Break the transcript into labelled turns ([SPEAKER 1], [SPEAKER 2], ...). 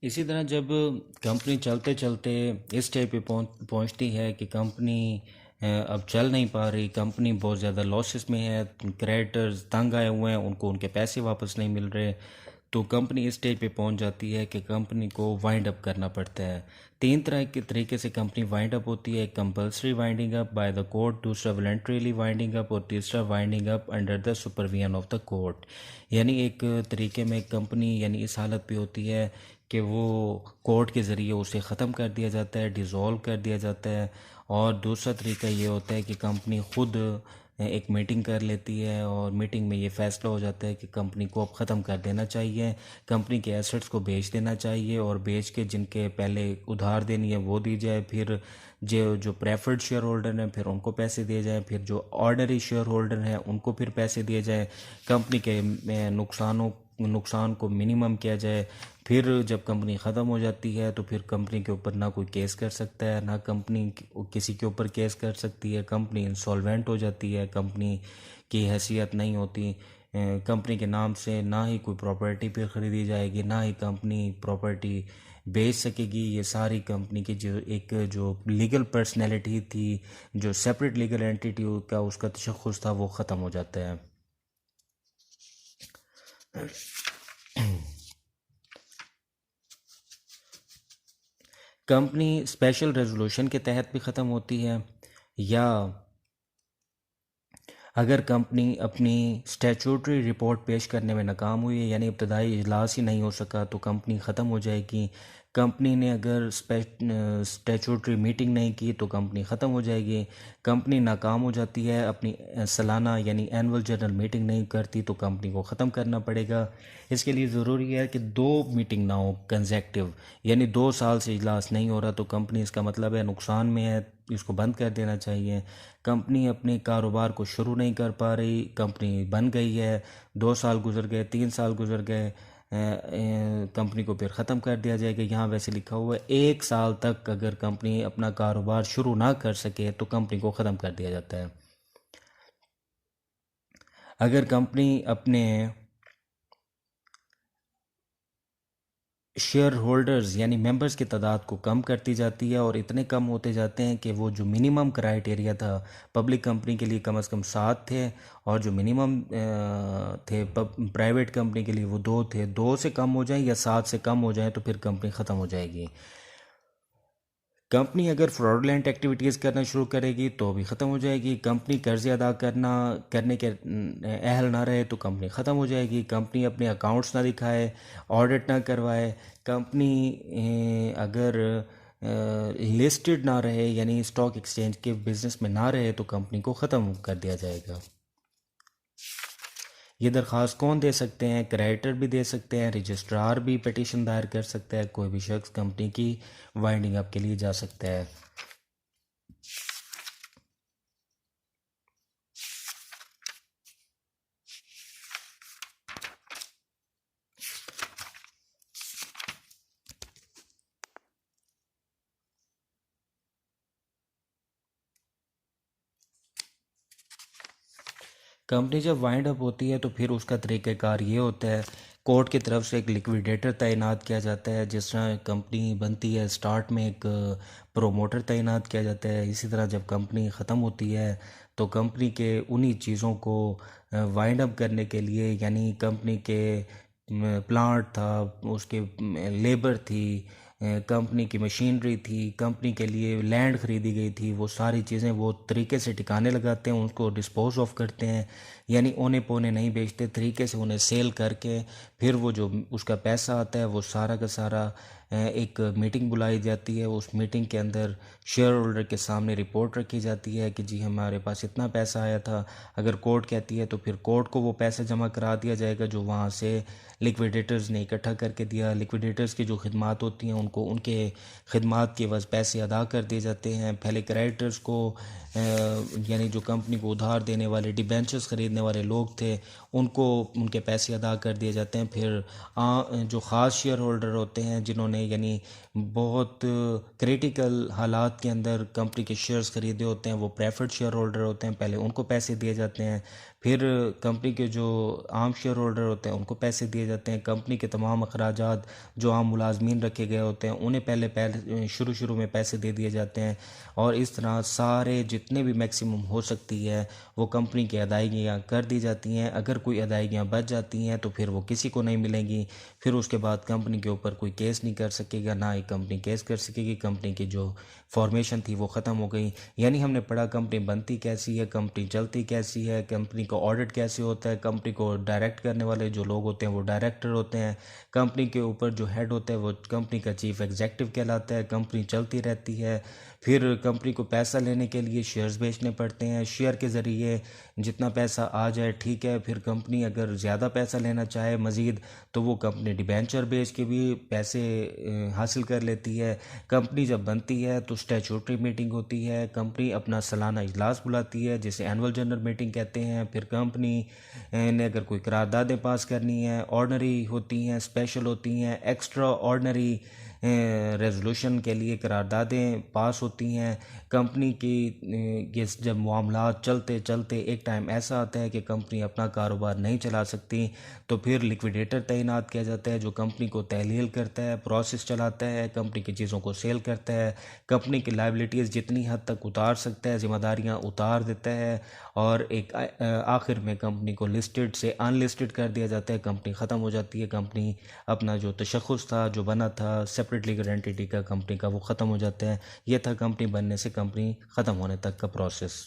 [SPEAKER 1] इसी तरह जब कंपनी चलते चलते इस स्टेज पे पहुंचती है कि कंपनी अब चल नहीं पा रही, कंपनी बहुत ज़्यादा लॉसेस में है, क्रेडिटर्स तंग आए हुए हैं, उनको उनके पैसे वापस नहीं मिल रहे, तो कंपनी इस स्टेज पे पहुंच जाती है कि कंपनी को वाइंड अप करना पड़ता है। तीन तरह के तरीके से कंपनी वाइंड अप होती है। एक compulsory winding up by the court, दूसरा वॉलंटरीली वाइंडिंग अप और तीसरा winding up under the supervision of the court. यानी एक तरीके में कंपनी यानी इस हालत पे होती है कि वो कोर्ट के ज़रिए उसे ख़त्म कर दिया जाता है, डिज़ोल्व कर दिया जाता है। और दूसरा तरीका ये होता है कि कंपनी ख़ुद एक मीटिंग कर लेती है और मीटिंग में ये फ़ैसला हो जाता है कि कंपनी को अब ख़त्म कर देना चाहिए, कंपनी के एसेट्स को बेच देना चाहिए और बेच के जिनके पहले उधार देनी है वो दी जाए, फिर जो जो प्रेफर्ड शेयर होल्डर हैं फिर उनको पैसे दिए जाए, फिर जो ऑर्डनरी शेयर होल्डर हैं उनको फिर पैसे दिए जाए, कंपनी के नुकसान को मिनिमम किया जाए। फिर जब कंपनी ख़त्म हो जाती है तो फिर कंपनी के ऊपर ना कोई केस कर सकता है, ना कंपनी किसी के ऊपर केस कर सकती है, कंपनी इंसॉल्वेंट हो जाती है, कंपनी की हैसियत नहीं होती, कंपनी के नाम से ना ही कोई प्रॉपर्टी फिर ख़रीदी जाएगी, ना ही कंपनी प्रॉपर्टी बेच सकेगी। ये सारी कंपनी की जो लीगल पर्सनैलिटी थी, जो सेपरेट लीगल एंटिटी का उसका तशख़्ख़ुस था, वो ख़त्म हो जाता है। कंपनी स्पेशल रेजोल्यूशन के तहत भी ख़त्म होती है, या अगर कंपनी अपनी स्टैट्यूटरी रिपोर्ट पेश करने में नाकाम हुई है, यानी इब्तदाई इजलास ही नहीं हो सका, तो कंपनी ख़त्म हो जाएगी। कंपनी ने अगर स्टैट्यूटरी मीटिंग नहीं की तो कंपनी ख़त्म हो जाएगी। कंपनी नाकाम हो जाती है, अपनी सालाना यानी एनुअल जनरल मीटिंग नहीं करती तो कंपनी को ख़त्म करना पड़ेगा। इसके लिए ज़रूरी है कि 2 मीटिंग ना हो कंसेक्टिव, यानी 2 साल से इजलास नहीं हो रहा तो कंपनी इसका मतलब है नुकसान में है, इसको बंद कर देना चाहिए। कंपनी अपने कारोबार को शुरू नहीं कर पा रही, कंपनी बन गई है, 2 साल गुजर गए, 3 साल गुजर गए, कंपनी को फिर ख़त्म कर दिया जाएगा। यहाँ वैसे लिखा हुआ है 1 साल तक अगर कंपनी अपना कारोबार शुरू ना कर सके तो कंपनी को ख़त्म कर दिया जाता है। अगर कंपनी अपने शेयर होल्डर्स यानी मेंबर्स की तादाद को कम करती जाती है और इतने कम होते जाते हैं कि वो जो मिनिमम क्राइटेरिया था पब्लिक कंपनी के लिए कम से कम 7 थे, और जो मिनिमम थे प्राइवेट कंपनी के लिए वो 2 थे, 2 से कम हो जाए या 7 से कम हो जाए तो फिर कंपनी ख़त्म हो जाएगी। कंपनी अगर फ्रॉडलेंट एक्टिविटीज़ करना शुरू करेगी तो भी ख़त्म हो जाएगी। कंपनी कर्ज़े अदा करने के अहल ना रहे तो कंपनी ख़त्म हो जाएगी। कंपनी अपने अकाउंट्स ना दिखाए, ऑडिट ना करवाए, कंपनी अगर लिस्टेड ना रहे यानी स्टॉक एक्सचेंज के बिज़नेस में ना रहे तो कंपनी को ख़त्म कर दिया जाएगा। ये दरख्वास्त कौन दे सकते हैं? क्रेडिटर भी दे सकते हैं, रजिस्ट्रार भी पटिशन दायर कर सकता है, कोई भी शख्स कंपनी की वाइंडिंग अप के लिए जा सकता है। कंपनी जब वाइंड अप होती है तो फिर उसका तरीक़ाकार ये होता है, कोर्ट की तरफ से एक लिक्विडेटर तैनात किया जाता है। जिस तरह कंपनी बनती है स्टार्ट में एक प्रोमोटर तैनात किया जाता है, इसी तरह जब कंपनी ख़त्म होती है तो कंपनी के उन्हीं चीज़ों को वाइंड अप करने के लिए, यानी कंपनी के प्लांट था, उसके लेबर थी, कंपनी की मशीनरी थी, कंपनी के लिए लैंड ख़रीदी गई थी, वो सारी चीज़ें वो तरीके से ठिकाने लगाते हैं, उनको डिस्पोज ऑफ करते हैं, यानी ओने पोने नहीं बेचते, तरीके से उन्हें सेल करके फिर वो जो उसका पैसा आता है वो सारा का सारा एक मीटिंग बुलाई जाती है। उस मीटिंग के अंदर शेयर होल्डर के सामने रिपोर्ट रखी जाती है कि जी हमारे पास इतना पैसा आया था। अगर कोर्ट कहती है तो फिर कोर्ट को वो पैसा जमा करा दिया जाएगा जो वहाँ से लिक्विडेटर्स ने इकट्ठा करके दिया। लिक्विडेटर्स की जो खिदमात होती हैं उनको उनके खिदमात के एवज़ पैसे अदा कर दिए जाते हैं। पहले क्रेडिटर्स को यानी जो कंपनी को उधार देने वाले डिबेंचर्स ख़रीदने वाले लोग थे उनको उनके पैसे अदा कर दिए जाते हैं। फिर जो ख़ास शेयर होल्डर होते हैं जिन्होंने यानी बहुत क्रिटिकल हालात के अंदर कंपनी के शेयर्स ख़रीदे होते हैं, वो प्रेफर्ड शेयर होल्डर होते हैं, पहले उनको पैसे दिए जाते हैं। फिर कंपनी के जो आम शेयर होल्डर होते हैं उनको पैसे दिए जाते हैं। कंपनी के तमाम अखराजात जो आम मुलाजमीन रखे गए होते हैं उन्हें पहले शुरू में पैसे दे दिए जाते हैं। और इस तरह सारे जितने भी मैक्सिमम हो सकती है वो कंपनी की अदायगियाँ कर दी जाती हैं। अगर कोई अदायगियाँ बच जाती हैं तो फिर वो किसी को नहीं मिलेंगी। फिर उसके बाद कंपनी के ऊपर कोई केस नहीं कर सकेगा, ना ही कंपनी केस कर सकेगी। कंपनी की जो फॉर्मेशन थी वो ख़त्म हो गई। यानी हमने पढ़ा कंपनी बनती कैसी है, कंपनी चलती कैसी है, कंपनी का ऑडिट कैसे होता है, कंपनी को डायरेक्ट करने वाले जो लोग होते हैं वो डायरेक्टर होते हैं, कंपनी के ऊपर जो हेड होता है वो कंपनी का चीफ एग्जीक्यूटिव कहलाता है। कंपनी चलती रहती है। फिर कंपनी को पैसा लेने के लिए शेयर्स बेचने पड़ते हैं। शेयर के ज़रिए जितना पैसा आ जाए ठीक है। फिर कंपनी अगर ज़्यादा पैसा लेना चाहे मज़ीद तो वो कंपनी डिबेंचर बेच के भी पैसे हासिल कर लेती है। कंपनी जब बनती है तो स्टैट्यूटरी मीटिंग होती है। कंपनी अपना सालाना इजलास बुलाती है जिसे एनुअल जनरल मीटिंग कहते हैं। फिर कंपनी ने अगर कोई करारदादें पास करनी है, ऑर्डनरी होती हैं, स्पेशल होती हैं, एक्स्ट्रा ऑर्डनरी रेजोल्यूशन के लिए करारदादें पास होती हैं। कंपनी की ये जब मामलात चलते चलते एक टाइम ऐसा आता है कि कंपनी अपना कारोबार नहीं चला सकती तो फिर लिक्विडेटर तैनात किया जाता है जो कंपनी को तहलील करता है, प्रोसेस चलाता है, कंपनी की चीज़ों को सेल करता है, कंपनी की लाइबिलिटीज़ जितनी हद तक उतार सकता है जिम्मेदारियां उतार देता है। और एक आखिर में कंपनी को लिस्टेड से अनलिस्टेड कर दिया जाता है। कंपनी ख़त्म हो जाती है। कंपनी अपना जो तशख़्ख़ुस था जो बना था सेपरेट लीगल एंटिटी का कंपनी का वो ख़त्म हो जाता है। ये था कंपनी बनने से कंपनी ख़त्म होने तक का प्रोसेस।